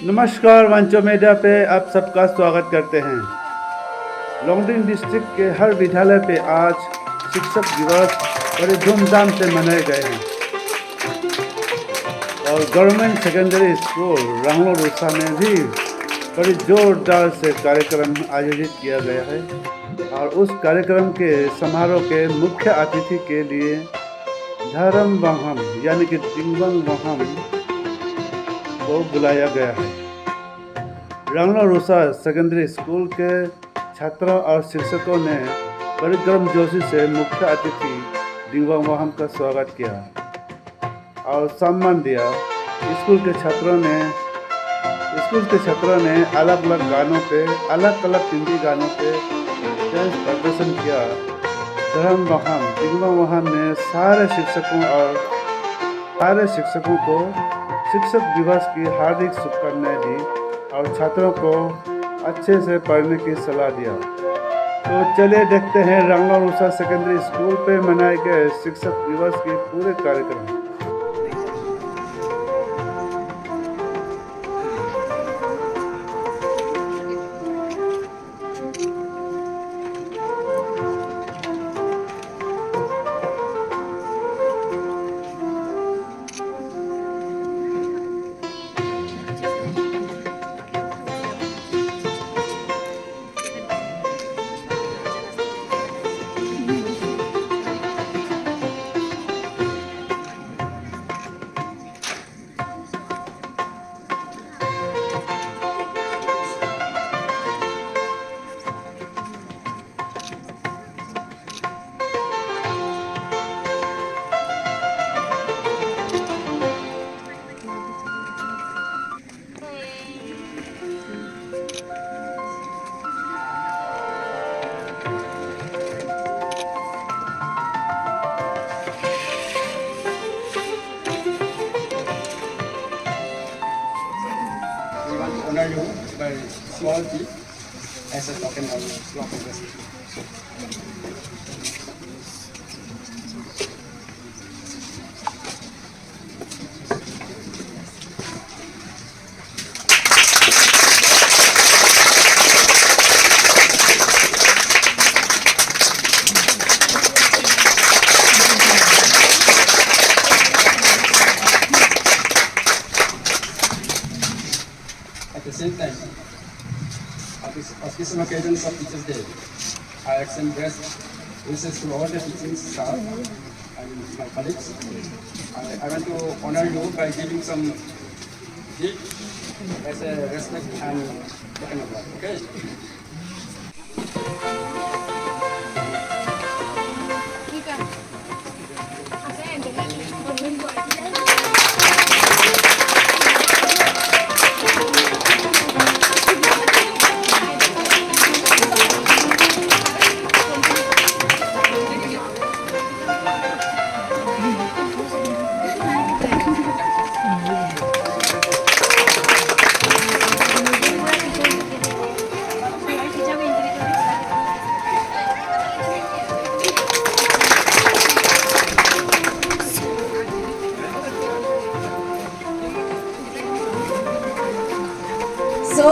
नमस्कार, वांचो मीडिया पे आप सबका स्वागत करते हैं। लोंगडिंग डिस्ट्रिक्ट के हर विद्यालय पे आज शिक्षक दिवस बड़े धूमधाम से मनाए गए हैं और गवर्नमेंट सेकेंडरी स्कूल रांगलो रूसा में भी बड़ी जोरदार से कार्यक्रम आयोजित किया गया है और उस कार्यक्रम के समारोह के मुख्य अतिथि के लिए धर्म वहम यानी कि टिंगबंग वहम को बुलाया गया है। रांगलो रूसा सेकेंडरी स्कूल के छात्रों और शिक्षकों ने बड़ी गर्मजोशी से मुख्य अतिथि टिंगबंग वहम का स्वागत किया और सम्मान दिया। स्कूल के छात्रों ने अलग अलग गानों पे हिंदी गानों पे प्रदर्शन किया। धर्म वहम टिंगबंग वहम ने सारे शिक्षकों को शिक्षक दिवस की हार्दिक शुभकामनाएं दी और छात्रों को अच्छे से पढ़ने की सलाह दिया। तो चलिए देखते हैं रांगलो रूसा सेकेंडरी स्कूल पे मनाए गए शिक्षक दिवस के पूरे कार्यक्रम। Honor you by small gift as a token of your progress. At the same time, auspicious occasions of Teachers' Day, I extend best wishes to all the teaching staff and my colleagues. I want to honor you by giving some gift as a respect and token of love. Okay? So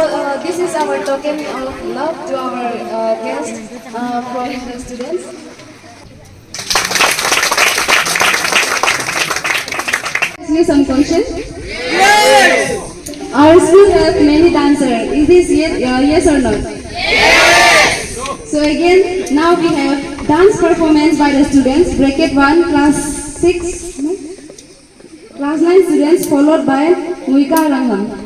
this is our token of love to our guests from the students. Ask me some questions. Yes. Our school has many dancers. Is this yes or not? Yes. So again, now we have dance performance by the students. Bracket 1, class 9 students, followed by Muika Rangham.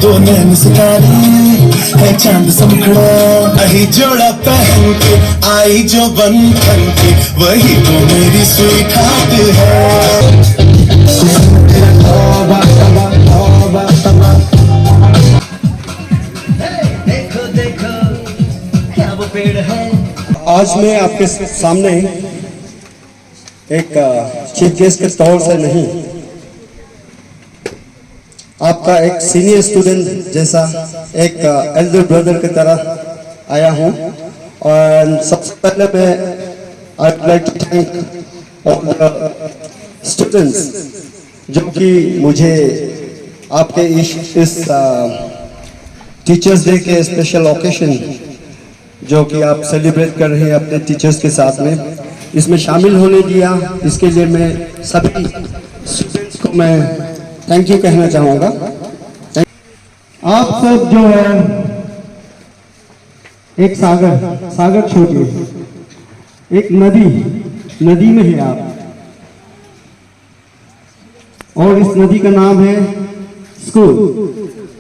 दो नैन सितारे है चांद समखड़ा अही जोड़ा पहन के आई जो बंधन के वही तो मेरी स्वीट हार्ट है। देखो देखो क्या वो पेड़ है। आज मैं आपके सामने एक चीफ गेस्ट के तौर से नहीं आपका एक सीनियर स्टूडेंट जैसा, एक एल्डर ब्रदर की तरह आया हूँ। और सबसे पहले मैं I would like to thank all the students जो कि मुझे आपके इस टीचर्स डे के स्पेशल ओकेशन जो कि आप सेलिब्रेट कर रहे हैं अपने टीचर्स के साथ में, इसमें शामिल होने दिया। इसके लिए मैं सभी स्टूडेंट्स को मैं थैंक यू कहना चाहूँगा। आप सब जो है एक सागर छोड़िए, एक नदी में है आप, और इस नदी का नाम है स्कूल।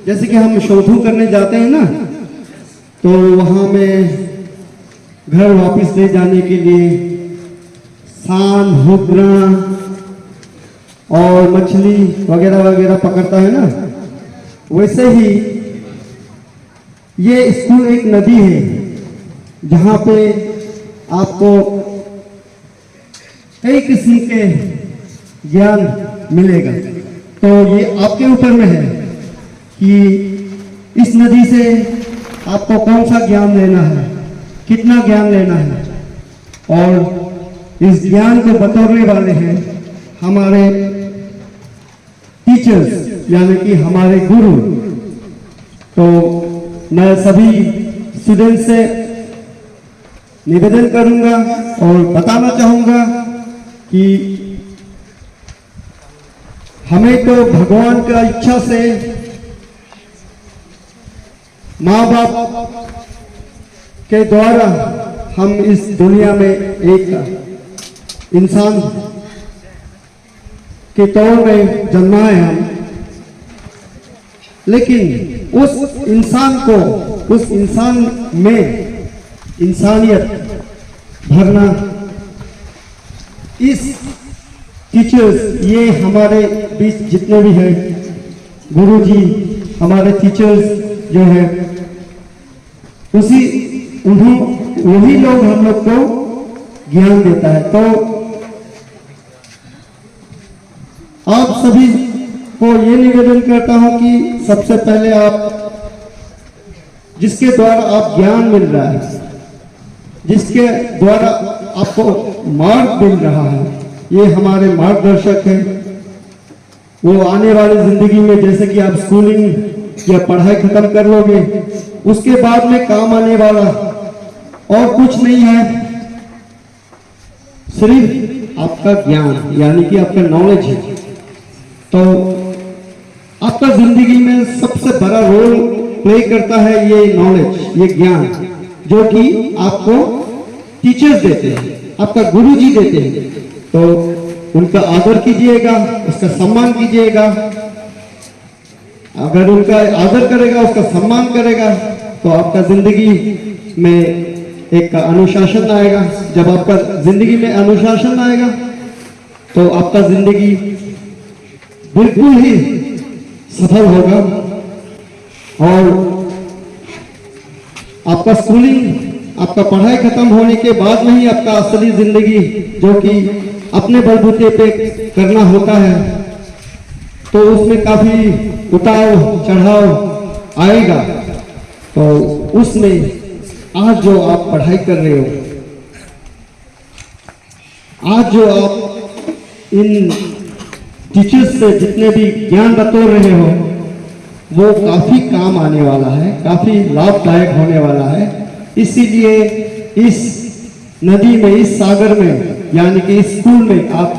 जैसे कि हम शोधू करने जाते हैं ना, तो वहां में घर वापस ले जाने के लिए सांड, हुक्रा और मछली वगैरह वगैरह पकड़ता है ना, वैसे ही ये स्कूल एक नदी है जहां पे आपको कई किस्म के ज्ञान मिलेगा। तो ये आपके ऊपर में है कि इस नदी से आपको कौन सा ज्ञान लेना है, कितना ज्ञान लेना है। और इस ज्ञान को बतौरने वाले हैं हमारे टीचर्स, यानी कि हमारे गुरु। तो मैं सभी स्टूडेंट से निवेदन करूंगा और बताना चाहूंगा कि हमें तो भगवान का इच्छा से माँ बाप के द्वारा हम इस दुनिया में एक इंसान के तौर में जन्मा है हम, लेकिन उस इंसान में इंसानियत भरना इस टीचर्स, ये हमारे बीच जितने भी हैं गुरुजी, हमारे टीचर्स जो है वही लोग हम लोग को ज्ञान देता है। तो आप सभी को ये निवेदन करता हूं कि सबसे पहले आप जिसके द्वारा आप ज्ञान मिल रहा है, जिसके द्वारा आपको मार्ग मिल रहा है, ये हमारे मार्गदर्शक हैं। वो आने वाली जिंदगी में जैसे कि आप स्कूलिंग या पढ़ाई खत्म कर लोगे, उसके बाद में काम आने वाला और कुछ नहीं है, सिर्फ आपका ज्ञान, यानी कि आपका नॉलेज है। तो आपका जिंदगी में सबसे बड़ा रोल प्ले करता है ये नॉलेज, ये ज्ञान, जो कि आपको टीचर्स देते हैं, आपका गुरुजी देते हैं। तो उनका आदर कीजिएगा, उसका सम्मान कीजिएगा। अगर उनका आदर करेगा, उसका सम्मान करेगा, तो आपका जिंदगी में एक अनुशासन आएगा। जब आपका जिंदगी में अनुशासन आएगा तो आपका जिंदगी बिल्कुल ही सफल होगा। और आपका स्कूलिंग, आपका पढ़ाई खत्म होने के बाद में ही आपका असली जिंदगी जो कि अपने बलबूते पे करना होता है, तो उसमें काफी उतार चढ़ाव आएगा। तो उसमें आज जो आप पढ़ाई कर रहे हो, आज जो आप इन टीचर्स से जितने भी ज्ञान बतौर रहे हो, वो काफी काम आने वाला है, काफी लाभदायक होने वाला है। इसीलिए इस नदी में, इस सागर में, यानी कि इस स्कूल में आप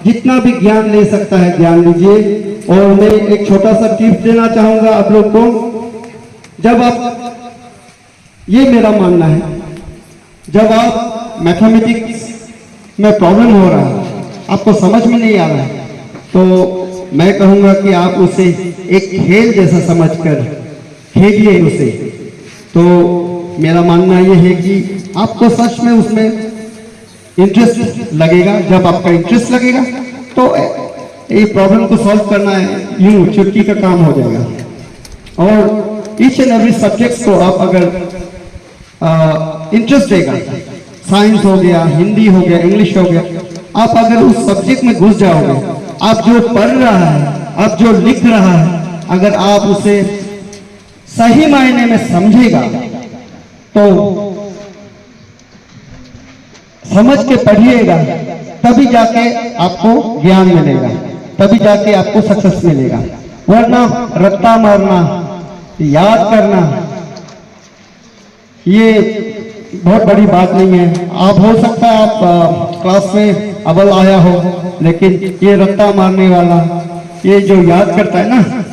जितना भी ज्ञान ले सकता है ज्ञान लीजिए। और मैं एक छोटा सा टिप्स देना चाहूंगा आप लोग को। जब आप, ये मेरा मानना है, जब आप मैथमेटिक्स में प्रॉब्लम हो रहा है, आपको समझ में नहीं आ रहा है, तो मैं कहूंगा कि आप उसे एक खेल जैसा समझकर खेलिए उसे। तो मेरा मानना यह है कि आपको सच में उसमें इंटरेस्ट लगेगा। जब आपका इंटरेस्ट लगेगा तो ये प्रॉब्लम को सॉल्व करना है यूं चुटकी का काम हो जाएगा। और ईच एंड एवरी सब्जेक्ट को आप अगर इंटरेस्ट देगा, साइंस हो गया, हिंदी हो गया, इंग्लिश हो गया, आप अगर उस सब्जेक्ट में घुस जाओगे, आप जो पढ़ रहा है, आप जो लिख रहा है, अगर आप उसे सही मायने में समझेगा तो समझ के पढ़िएगा, तभी जाके आपको ज्ञान मिलेगा, तभी जाके आपको सक्सेस मिलेगा। वरना रट्टा मारना, याद करना, ये बहुत बड़ी बात नहीं है। आप हो सकता है आप क्लास में अव्वल आया हो, लेकिन ये रट्टा मारने वाला, ये जो याद करता है ना,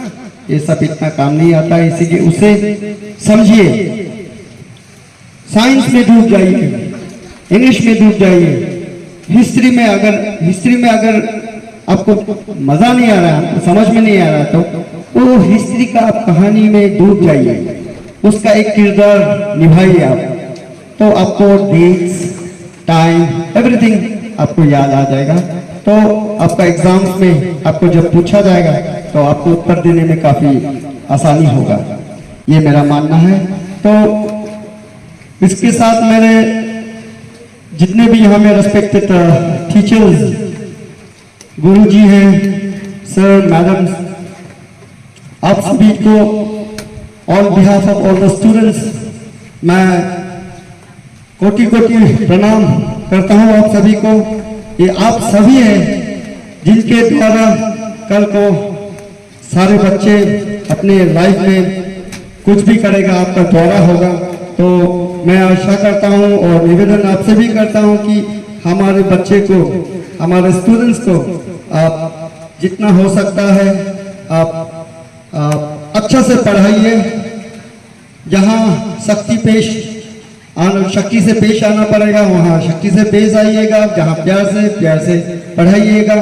ये सब इतना काम नहीं आता है। इसीलिए उसे समझिए, साइंस में डूब जाइए, इंग्लिश में डूब जाइए, हिस्ट्री में अगर आपको मजा नहीं आ रहा है, समझ में नहीं आ रहा, तो वो हिस्ट्री का आप कहानी में डूब जाइए, उसका एक किरदार निभाइए आप, तो आपको डेट्स, टाइम, एवरीथिंग आपको याद आ जाएगा। तो आपका एग्जाम्स में आपको जब पूछा जाएगा तो आपको उत्तर देने में काफी आसानी होगा, ये मेरा मानना है। तो इसके साथ मेरे जितने भी यहाँ में रेस्पेक्टेड टीचर्स, गुरुजी हैं, सर, मैडम, आप सभी को on behalf of all the students मैं कोटि कोटि प्रणाम करता हूँ आप सभी को। ये आप सभी हैं जिनके द्वारा कल को सारे बच्चे अपने लाइफ में कुछ भी करेगा, आपका द्वारा होगा। तो मैं आशा करता हूँ और निवेदन आपसे भी करता हूँ कि हमारे बच्चे को, हमारे स्टूडेंट्स को आप जितना हो सकता है आप अच्छा से पढ़ाइए। जहाँ शक्ति से पेश आना पड़ेगा, वहाँ शक्ति से पेश आइएगा। जहाँ प्यार से पढ़ाइएगा,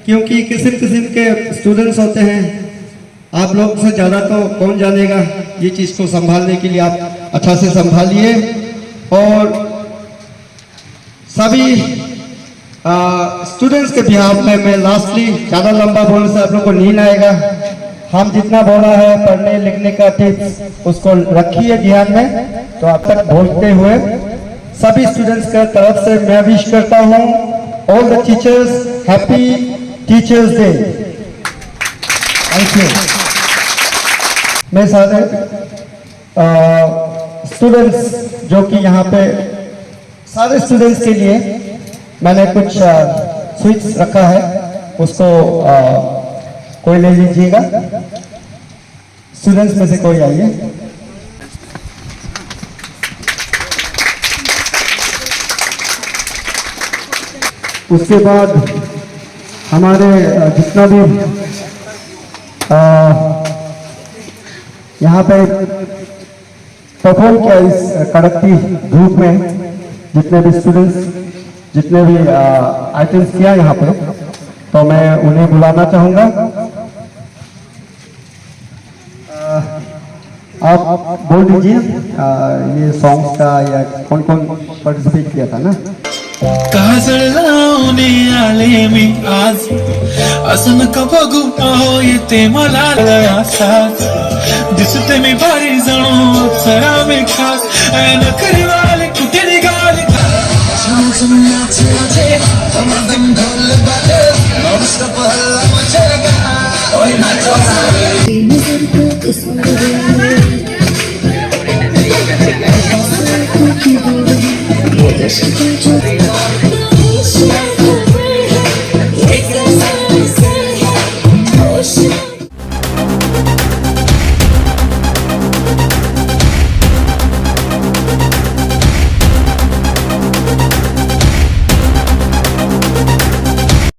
क्योंकि किस्म किस्म के स्टूडेंट्स होते हैं। आप लोग से ज़्यादा तो कौन जानेगा, ये चीज़ को संभालने के लिए आप अच्छा से संभालिए। और सभी स्टूडेंट्स के बिहाफ में मैं लास्टली, ज़्यादा लंबा बोलने से आप लोग को नींद आएगा, हम जितना बोला है पढ़ने लिखने का टिप्स उसको रखिए ध्यान में। तो अब तक बोलते हुए सभी स्टूडेंट्स का तरफ से मैं विश करता हूँ all the teachers happy teachers day. Thank you. मैं सारे स्टूडेंट्स जो कि यहाँ पे सारे स्टूडेंट्स के लिए मैंने कुछ स्वीट्स रखा है, उसको कोई ले लीजिएगा। स्टूडेंट्स में से कोई आइए। उसके बाद हमारे जितना भी यहाँ पे परफॉर्म किया इस कड़कती धूप में, जितने भी स्टूडेंट्स, जितने भी आइटम्स किया यहाँ पे, तो मैं उन्हें बुलाना चाहूँगा। आप बोल दीजिए ये सॉन्ग्स का या कौन कौन पार्टिसिपेट किया था ना। काजळ लावणे आले मी आज, असं नका बघू अहो येते मला लयासाच, दिसते मी भारी जणू सरा मी खास, नखरे वाले कुठे निघाले नजर को